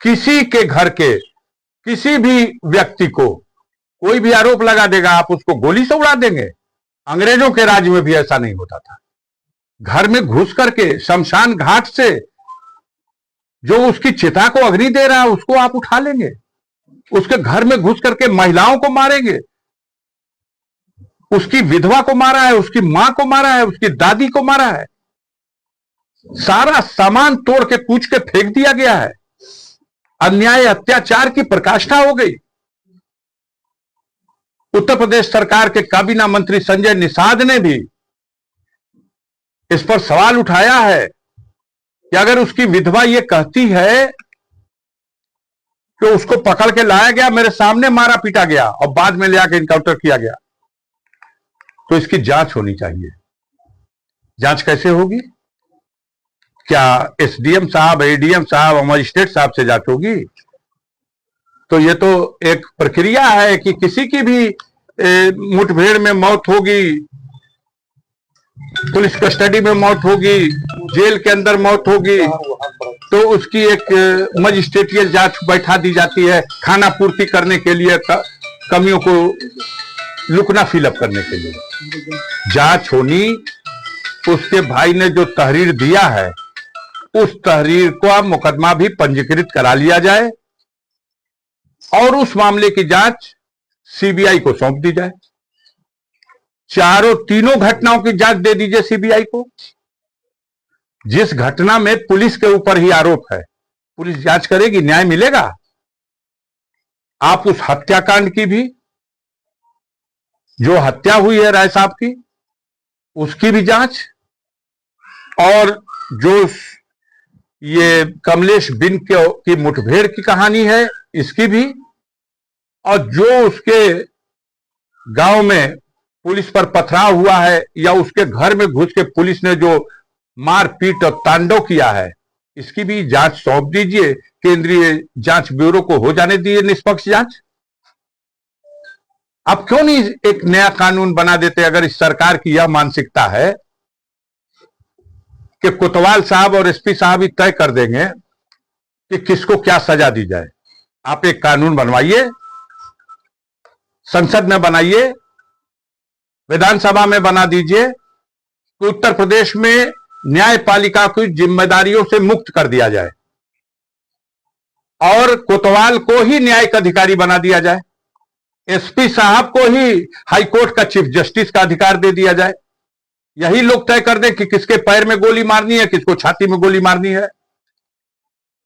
किसी के घर के किसी भी व्यक्ति को कोई भी आरोप लगा देगा, आप उसको गोली से उड़ा देंगे। अंग्रेजों के राज में भी ऐसा नहीं होता था। घर में घुस करके शमशान घाट से जो उसकी चिता को अग्नि दे रहा है उसको आप उठा लेंगे, उसके घर में घुस करके महिलाओं को मारेंगे, उसकी विधवा को मारा है, उसकी मां को मारा है, उसकी दादी को मारा है, सारा सामान तोड़ के कूच के फेंक दिया गया है। अन्याय अत्याचार की प्रकाष्ठा हो गई। उत्तर प्रदेश सरकार के काबीना मंत्री संजय निषाद ने भी इस पर सवाल उठाया है कि अगर उसकी विधवा ये कहती है कि उसको पकड़ के लाया गया, मेरे सामने मारा पीटा गया और बाद में ले आकर इनकाउंटर किया गया, तो इसकी जांच होनी चाहिए। जांच कैसे होगी? क्या एसडीएम साहब, एडीएम साहब और मजिस्ट्रेट साहब से जांच होगी? तो ये तो एक प्रक्रिया है कि किसी की भी मुठभेड़ में मौत होगी, पुलिस कस्टडी में मौत होगी, जेल के अंदर मौत होगी, तो उसकी एक मजिस्ट्रेटियल जांच बैठा दी जाती है खाना पूर्ति करने के लिए, कमियों को लुकना फिलअप करने के लिए। जांच होनी, उसके भाई ने जो तहरीर दिया है उस तहरीर को मुकदमा भी पंजीकृत करा लिया जाए और उस मामले की जांच सीबीआई को सौंप दी जाए। तीनों घटनाओं की जांच दे दीजिए सीबीआई को। जिस घटना में पुलिस के ऊपर ही आरोप है, पुलिस जांच करेगी, न्याय मिलेगा। आप उस हत्याकांड की भी, जो हत्या हुई है राय साहब की, उसकी भी जांच, और जो ये कमलेश बिन की मुठभेड़ की कहानी है इसकी भी, और जो उसके गांव में पुलिस पर पथराव हुआ है या उसके घर में घुस के पुलिस ने जो मारपीट और तांडव किया है, इसकी भी जांच सौंप दीजिए केंद्रीय जांच ब्यूरो को। हो जाने दीजिए निष्पक्ष जांच। अब क्यों नहीं एक नया कानून बना देते? अगर इस सरकार की यह मानसिकता है कि कोतवाल साहब और एसपी साहब ही तय कर देंगे कि किसको क्या सजा दी जाए, आप एक कानून बनवाइए, संसद में बनाइए, विधानसभा में बना दीजिए कि उत्तर प्रदेश में न्यायपालिका की जिम्मेदारियों से मुक्त कर दिया जाए और कोतवाल को ही न्यायिक अधिकारी बना दिया जाए, एसपी साहब को ही हाईकोर्ट का चीफ जस्टिस का अधिकार दे दिया जाए। यही लोग तय कर दें कि किसके पैर में गोली मारनी है, किसको छाती में गोली मारनी है।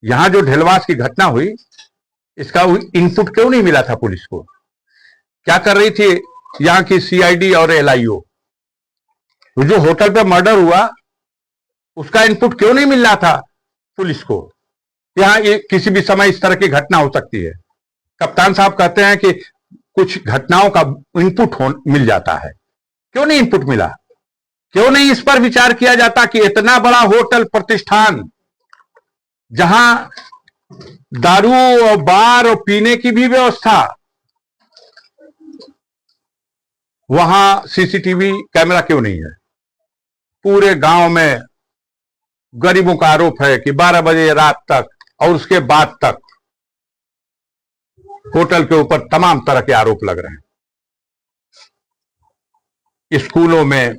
यहां जो ढेलवास की घटना हुई, इसका इनपुट क्यों नहीं मिला था पुलिस को? क्या कर रही थी यहां की सीआईडी और एलआईओ? जो होटल पे मर्डर हुआ उसका इनपुट क्यों नहीं मिल रहा था पुलिस को? यहां किसी भी समय इस तरह की घटना हो सकती है। कप्तान साहब कहते हैं कि कुछ घटनाओं का इनपुट मिल जाता है, क्यों नहीं इनपुट मिला? क्यों नहीं इस पर विचार किया जाता कि इतना बड़ा होटल प्रतिष्ठान जहां दारू और बार और पीने की भी व्यवस्था, वहां सीसीटीवी कैमरा क्यों नहीं है? पूरे गांव में गरीबों का आरोप है कि 12 बजे रात तक और उसके बाद तक होटल के ऊपर तमाम तरह के आरोप लग रहे हैं। स्कूलों में,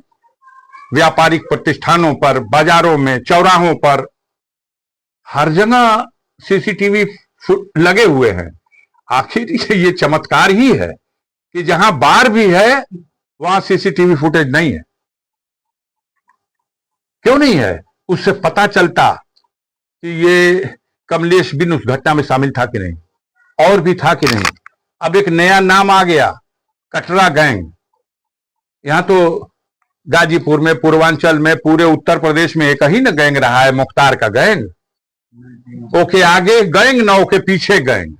व्यापारिक प्रतिष्ठानों पर, बाजारों में, चौराहों पर, हर जगह सीसीटीवी लगे हुए हैं। आखिर ये चमत्कार ही है कि जहां बार भी है वहां सीसीटीवी फुटेज नहीं है। क्यों नहीं है? उससे पता चलता कि ये कमलेश बिन उस घटना में शामिल था कि नहीं, और भी था कि नहीं। अब एक नया नाम आ गया, कटरा गैंग। यहां तो गाजीपुर में, पूर्वांचल में, पूरे उत्तर प्रदेश में एक ही ना गैंग रहा है, मुख्तार का गैंग। ओके आगे गैंग ना, ओके पीछे गैंग।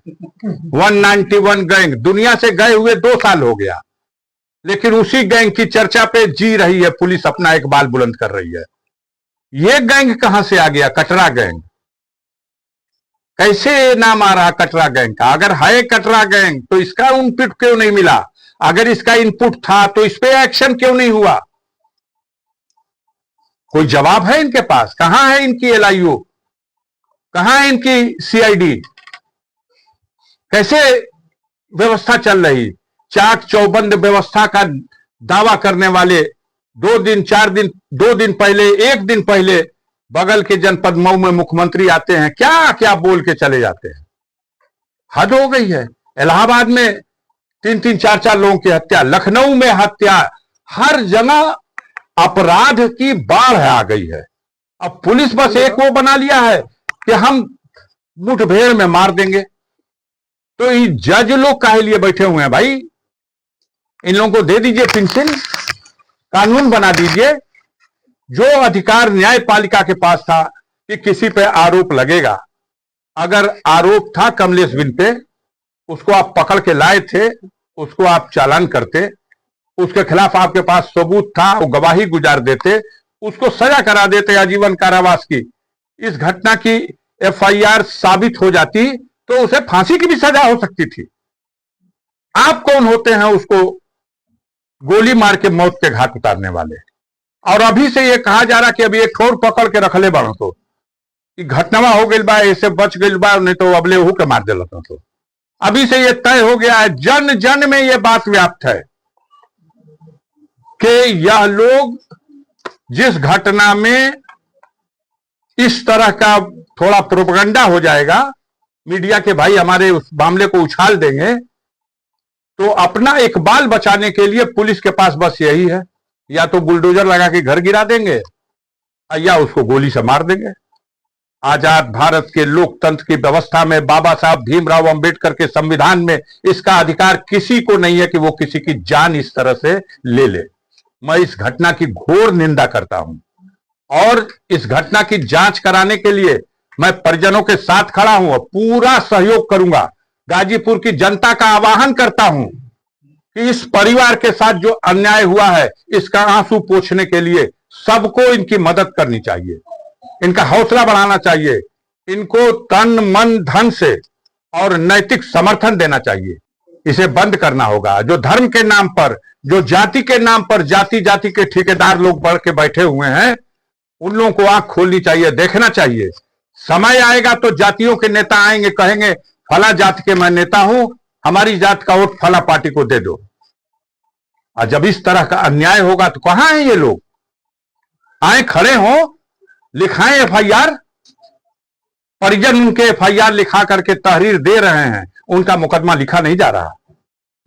191 गैंग दुनिया से गए हुए 2 साल हो गया, लेकिन उसी गैंग की चर्चा पे जी रही है पुलिस, अपना एक बाल बुलंद कर रही है। ये गैंग कहां से आ गया? कटरा गैंग। कैसे नाम आ रहा कटरा गैंग का? अगर है कटरा गैंग तो इसका इनपुट क्यों नहीं मिला? अगर इसका इनपुट था तो इस पे एक्शन क्यों नहीं हुआ? कोई जवाब है इनके पास? कहां है इनकी एलआईओ? कहां है इनकी सीआईडी? कैसे व्यवस्था चल रही? चाक चौबंद व्यवस्था का दावा करने वाले 2 दिन 4 दिन 2 दिन पहले 1 दिन पहले बगल के जनपद मऊ में मुख्यमंत्री आते हैं, क्या क्या बोल के चले जाते हैं। हद हो गई है। इलाहाबाद में 3-3 4-4 लोगों की हत्या, लखनऊ में हत्या, हर जगह अपराध की बाढ़ आ गई है। अब पुलिस बस एक वो बना लिया है कि हम मुठभेड़ में मार देंगे। तो ये जज लोग काहे लिए बैठे हुए हैं भाई? इन लोगों को दे दीजिए पेंशन, कानून बना दीजिए। जो अधिकार न्यायपालिका के पास था कि किसी पे आरोप लगेगा, अगर आरोप था कमलेश बिन पे, उसको आप पकड़ के लाए थे, उसको आप चालान करते, उसके खिलाफ आपके पास सबूत था, वो गवाही गुजार देते, उसको सजा करा देते आजीवन कारावास की। इस घटना की एफआईआर साबित हो जाती तो उसे फांसी की भी सजा हो सकती थी। आप कौन होते हैं उसको गोली मार के मौत के घाट उतारने वाले? और अभी से ये कहा जा रहा कि अभी एक ठोर पकड़ के रखले बाड़ो तो घटना हो गई बा, ऐसे बच गई बा, नहीं तो अबले हु के मार दिल। तो अभी से ये तय हो गया है, जन जन में ये बात व्याप्त है कि यह लोग जिस घटना में इस तरह का थोड़ा प्रोपेगेंडा हो जाएगा, मीडिया के भाई हमारे उस मामले को उछाल देंगे, तो अपना इकबाल बचाने के लिए पुलिस के पास बस यही है, या तो बुलडोजर लगा के घर गिरा देंगे या उसको गोली से मार देंगे। आजाद भारत के लोकतंत्र की व्यवस्था में बाबा साहब भीमराव अंबेडकर के संविधान में इसका अधिकार किसी को नहीं है कि वो किसी की जान इस तरह से ले ले। मैं इस घटना की घोर निंदा करता हूं और इस घटना की जांच कराने के लिए मैं परिजनों के साथ खड़ा हूं और पूरा सहयोग करूंगा। गाजीपुर की जनता का आह्वान करता हूं कि इस परिवार के साथ जो अन्याय हुआ है, इसका आंसू पोंछने के लिए सबको इनकी मदद करनी चाहिए, इनका हौसला बढ़ाना चाहिए, इनको तन मन धन से और नैतिक समर्थन देना चाहिए। इसे बंद करना होगा। जो धर्म के नाम पर, जो जाति के नाम पर जाति जाति के ठेकेदार लोग बढ़ के बैठे हुए हैं, उन लोगों को आंख खोलनी चाहिए, देखना चाहिए। समय आएगा तो जातियों के नेता आएंगे, कहेंगे फला जाति के मैं नेता हूं, हमारी जात का वोट फला पार्टी को दे दो। और जब इस तरह का अन्याय होगा तो कहां हैं ये लोग? आए खड़े हो, लिखाएं एफआईआर। परिजन उनके एफआईआर लिखा करके तहरीर दे रहे हैं, उनका मुकदमा लिखा नहीं जा रहा।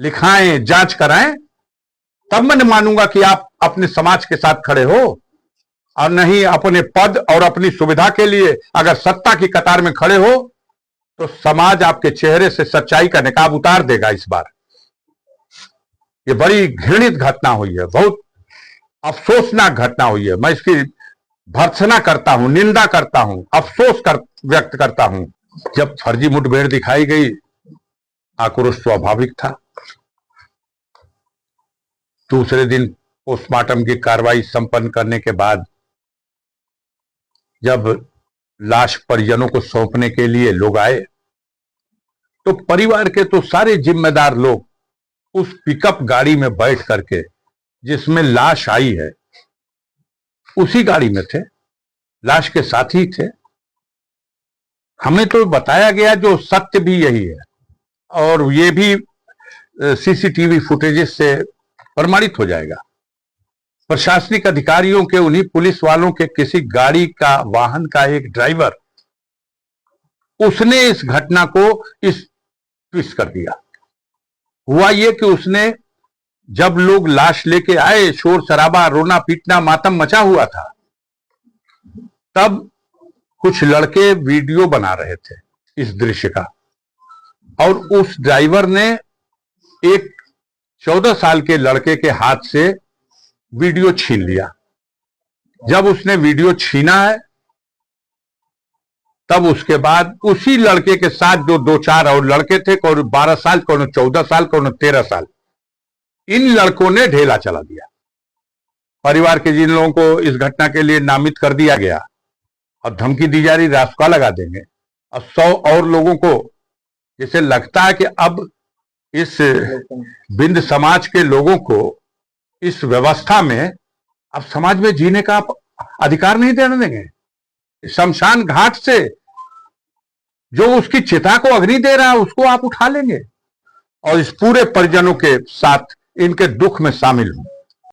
लिखाएं, जांच कराएं, तब मैं मानूंगा कि आप अपने समाज के साथ खड़े हो, और नहीं अपने पद और अपनी सुविधा के लिए अगर सत्ता की कतार में खड़े हो तो समाज आपके चेहरे से सच्चाई का निकाब उतार देगा। इस बार ये बड़ी घृणित घटना हुई है, बहुत अफसोसनाक घटना हुई है। मैं इसकी भर्त्सना करता हूं, निंदा करता हूं, व्यक्त करता हूं। जब फर्जी मुठभेड़ दिखाई गई, आक्रोश स्वाभाविक था। दूसरे दिन पोस्टमार्टम की कार्रवाई संपन्न करने के बाद जब लाश परिजनों को सौंपने के लिए लोग आए, तो परिवार के तो सारे जिम्मेदार लोग उस पिकअप गाड़ी में बैठ करके जिसमें लाश आई है उसी गाड़ी में थे, लाश के साथ ही थे। हमें तो बताया गया, जो सत्य भी यही है और ये भी सीसीटीवी फुटेजेस से प्रमाणित हो जाएगा। प्रशासनिक अधिकारियों के, उन्हीं पुलिस वालों के किसी गाड़ी का, वाहन का एक ड्राइवर, उसने इस घटना को इस ट्विस्ट कर दिया। हुआ ये कि उसने, जब लोग लाश लेके आए, शोर शराबा, रोना पीटना, मातम मचा हुआ था, तब कुछ लड़के वीडियो बना रहे थे इस दृश्य का, और उस ड्राइवर ने एक 14 साल के लड़के के हाथ से वीडियो छीन लिया। जब उसने वीडियो छीना है, तब उसके बाद उसी लड़के के साथ जो 2-4 और लड़के थे, कौन 12 साल, कौन 14 साल, कौन 13 साल, इन लड़कों ने ढेला चला दिया। परिवार के जिन लोगों को इस घटना के लिए नामित कर दिया गया और धमकी दी जा रही, रासुका लगा देंगे, और 100 और लोगों को, जैसे लगता है कि अब इस बिंद समाज के लोगों को इस व्यवस्था में, अब समाज में जीने का अधिकार नहीं देने देंगे। शमशान घाट से जो उसकी चिता को अग्नि दे रहा है उसको आप उठा लेंगे और इस पूरे परिजनों के साथ इनके दुख में शामिल हों।